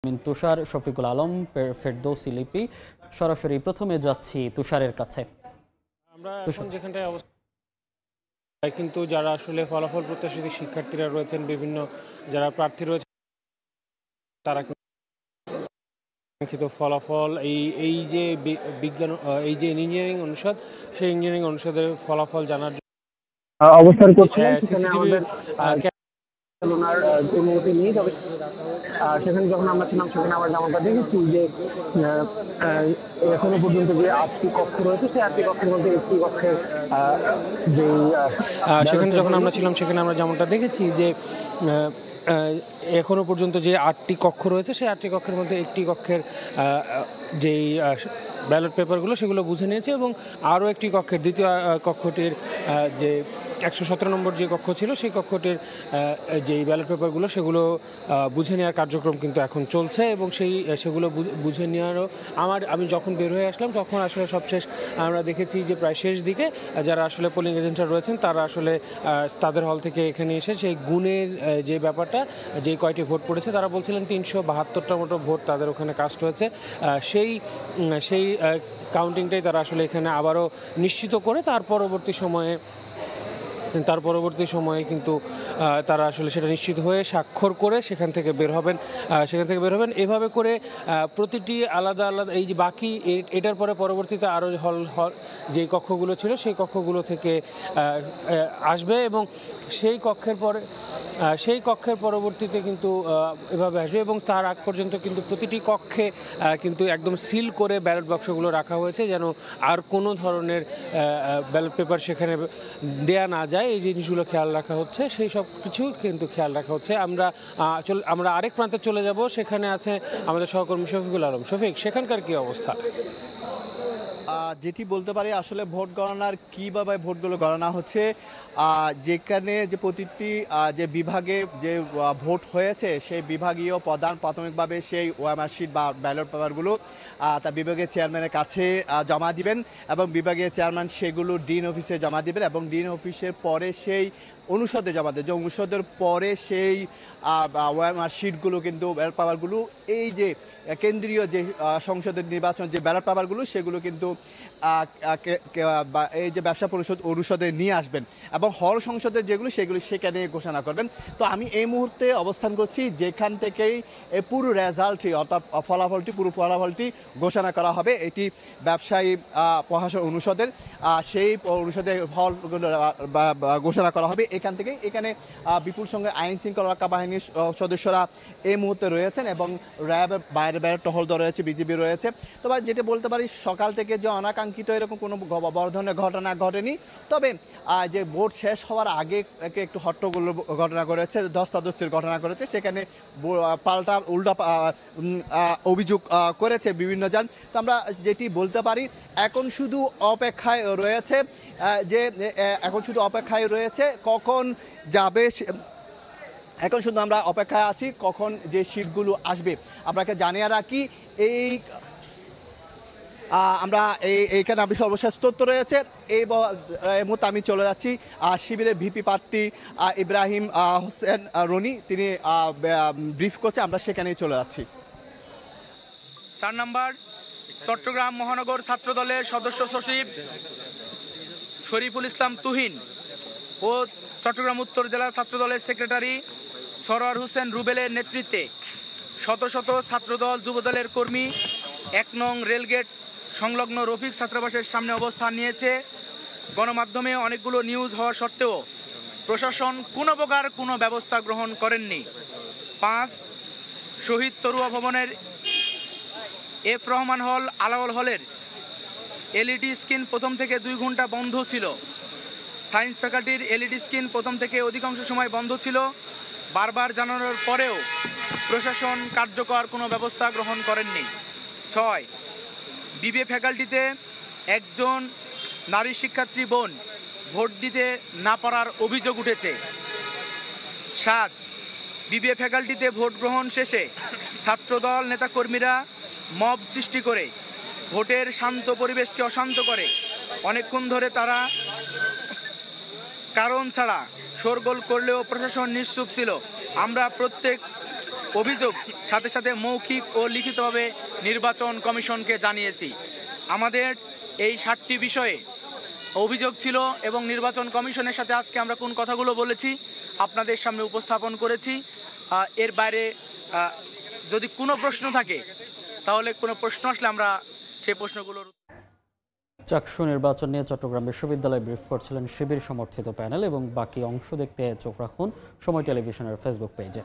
তুষার, শফিকুল আলম, ফেরদৌসী লিপি। সরাসরি প্রথমে যাচ্ছি তুষারের কাছে। আমরা এখন যেখানটায় অবস্থা, কিন্তু যারা আসলে ফলাফল প্রত্যাশিত শিক্ষার্থীরা রয়েছেন, বিভিন্ন যারা প্রার্থী রয়েছেন, তারা কাঙ্ক্ষিত ফলাফল এই যে বিজ্ঞান, এই যে ইঞ্জিনিয়ারিং অনুষদ, সেই ইঞ্জিনিয়ারিং অনুষদের ফলাফল জানার জন্য অবস্থান করছিলেন। সিসিটিভি অনুমতি নেই, তবে সেখানে যখন আমরা ছিলাম সেখানে আমরা যেমনটা দেখেছি যে এখনো পর্যন্ত যে 8টি কক্ষ রয়েছে সেই 8টি কক্ষের মধ্যে একটি কক্ষে সেখানে যখন আমরা ছিলাম সেখানে আমরা যেমনটা দেখেছি যে এখনো পর্যন্ত যে 8টি কক্ষ রয়েছে সেই 8টি কক্ষের মধ্যে একটি কক্ষের যেই ব্যালট পেপারগুলো সেগুলো বুঝে নিয়েছে, এবং আরও একটি কক্ষের দ্বিতীয় কক্ষটির যে 117 নম্বর যে কক্ষ ছিল সেই কক্ষটির যেই ব্যালট পেপারগুলো সেগুলো বুঝে নেওয়ার কার্যক্রম কিন্তু এখন চলছে, এবং সেগুলো বুঝে নেওয়ারও আমি যখন বের হয়ে আসলাম তখন আসলে সবশেষ আমরা দেখেছি যে প্রায় শেষ দিকে যারা আসলে পোলিং এজেন্টরা রয়েছেন তারা আসলে তাদের হল থেকে এখানে এসে সেই গুণের যে ব্যাপারটা, যে কয়টি ভোট পড়েছে তারা বলছিলেন 372টা মতো ভোট তাদের ওখানে কাস্ট হয়েছে, সেই কাউন্টিংটাই তারা আসলে এখানে আবারও নিশ্চিত করে তার পরবর্তী সময়ে কিন্তু তারা আসলে সেটা নিশ্চিত হয়ে স্বাক্ষর করে সেখান থেকে বের হবেন। এভাবে করে প্রতিটি আলাদা আলাদা এই যে বাকি এটার পরবর্তীতে আরও হল যেই কক্ষগুলো ছিল সেই কক্ষগুলো থেকে আসবে, এবং সেই কক্ষের পরবর্তীতে কিন্তু এভাবে আসবে, এবং তার আগ পর্যন্ত কিন্তু প্রতিটি কক্ষে কিন্তু একদম সিল করে ব্যালট বাক্সগুলো রাখা হয়েছে যেন আর কোনো ধরনের ব্যালট পেপার সেখানে দেয়া না যায়। এই জিনিসগুলো খেয়াল রাখা হচ্ছে, সেই সব কিছু কিন্তু খেয়াল রাখা হচ্ছে। আমরা আরেক প্রান্তে চলে যাব, সেখানে আছে আমাদের সহকর্মী শফিকুল আলম। শফিক, সেখানকার কি অবস্থা? যেটি বলতে পারি আসলে ভোট গণনার কীভাবে ভোটগুলো গণনা হচ্ছে, যেখানে যে প্রতিটি যে বিভাগে যে ভোট হয়েছে সেই বিভাগীয় প্রধান প্রাথমিকভাবে সেই ওএমআর শিট বা ব্যালট পেপারগুলো তা বিভাগীয় চেয়ারম্যানের কাছে জমা দিবেন, এবং বিভাগীয় চেয়ারম্যান সেগুলো ডিন অফিসে জমা দিবেন, এবং ডিন অফিসের পরে সেই অনুষদে জমা দেয়, যে অনুষদের পরে সেই ওএমআর শিটগুলো কিন্তু ব্যালট পেপারগুলো এই যে কেন্দ্রীয় যে সংসদের নির্বাচন যে ব্যালট পেপারগুলো সেগুলো কিন্তু এই যে ব্যবসা পরিষদ অনুষদে নিয়ে আসবেন, এবং হল সংসদের যেগুলো সেগুলো সেখানে ঘোষণা করবেন। তো আমি এই মুহূর্তে অবস্থান করছি যেখান থেকেই পুরো রেজাল্টটি অর্থাৎ পুরো ফলাফলটি ঘোষণা করা হবে। এটি ব্যবসায়ী প্রশাসন অনুষদের সেই অনুষদের ফলগুলো ঘোষণা করা হবে। এখানে বিপুল সংখ্যক আইন শৃঙ্খলা রক্ষা বাহিনীর সদস্যরা এই মুহূর্তে রয়েছেন, এবং র্যাবের বাইরে টহল দল রয়েছে, বিজিবি রয়েছে। তবে যেটা বলতে পারি সকাল থেকে যে অনাকাঙ্ক্ষিত এরকম কোনো বড় ধরনের ঘটনা ঘটেনি, তবে যে ভোট শেষ হওয়ার আগে একটু হট্টগোল ঘটনা করেছে, ধস্তাধস্তির ঘটনা করেছে, সেখানে উল্টা অভিযোগ করেছে বিভিন্ন জন। তো আমরা যেটি বলতে পারি এখন শুধু অপেক্ষায় রয়েছে কখন যাবে, এখন শুধু আমরা অপেক্ষায় আছি কখন যে সিটগুলো আসবে। আপনাকে জানিয়ে রাখি আমরা এইখানে আমি সর্বশেষ তথ্য রয়েছে এই মুহূর্তে আমি চলে যাচ্ছি শিবিরের ভিপি প্রার্থী ইব্রাহিম হোসেন রনি, তিনি ব্রিফ করছে, আমরা সেখানেই চলে যাচ্ছি। 4 নম্বর চট্টগ্রাম মহানগর ছাত্র দলের সদস্য সচিব শরীফুল ইসলাম তুহিন ও চট্টগ্রাম উত্তর জেলা ছাত্র দলের সেক্রেটারি সরোয়ার হোসেন রুবেলের নেতৃত্বে শত শত ছাত্রদল যুবদলের কর্মী 1 নং রেলগেট সংলগ্ন রফিক ছাত্রাবাসের সামনে অবস্থান নিয়েছে। গণমাধ্যমে অনেকগুলো নিউজ হওয়া সত্ত্বেও প্রশাসন কোনো প্রকার কোনো ব্যবস্থা গ্রহণ করেননি। 5 শহীদ তরুয়া ভবনের এফ রহমান হল আলাওল হলের এলইডি স্ক্রিন প্রথম থেকে 2 ঘন্টা বন্ধ ছিল। সায়েন্স ফ্যাকাল্টির এলইডি স্ক্রিন প্রথম থেকে অধিকাংশ সময় বন্ধ ছিল। বারবার জানানোর পরেও প্রশাসন কার্যকর কোনো ব্যবস্থা গ্রহণ করেননি। 6 বিবিএ ফ্যাকাল্টিতে একজন নারী শিক্ষার্থী বোন ভোট দিতে না পারার অভিযোগ উঠেছে। 7 বিবিএ ফ্যাকাল্টিতে ভোট গ্রহণ শেষে ছাত্রদল নেতাকর্মীরা মব সৃষ্টি করে ভোটের শান্ত পরিবেশকে অশান্ত করে। অনেকক্ষণ ধরে তারা কারণ ছাড়া শোরগোল করলেও প্রশাসন নিশ্চুপ ছিল। আমরা প্রত্যেক অভিযোগ সাথে সাথে মৌখিক ও লিখিতভাবে নির্বাচন কমিশনকে জানিয়েছি। আমাদের এই 7টি বিষয়ে অভিযোগ ছিল এবং নির্বাচন কমিশনের সাথে আজকে আমরা কোন কথাগুলো বলেছি আপনাদের সামনে উপস্থাপন করেছি। এর বাইরে যদি কোনো প্রশ্ন থাকে তাহলে কোনো প্রশ্ন আসলে আমরা সেই প্রশ্নগুলোর চাকসু নির্বাচন নিয়ে চট্টগ্রাম বিশ্ববিদ্যালয়ে ব্রিফ করছিলেন শিবির সমর্থিত প্যানেল, এবং বাকি অংশ দেখতে চোখ রাখুন সময় টেলিভিশনের ফেসবুক পেজে।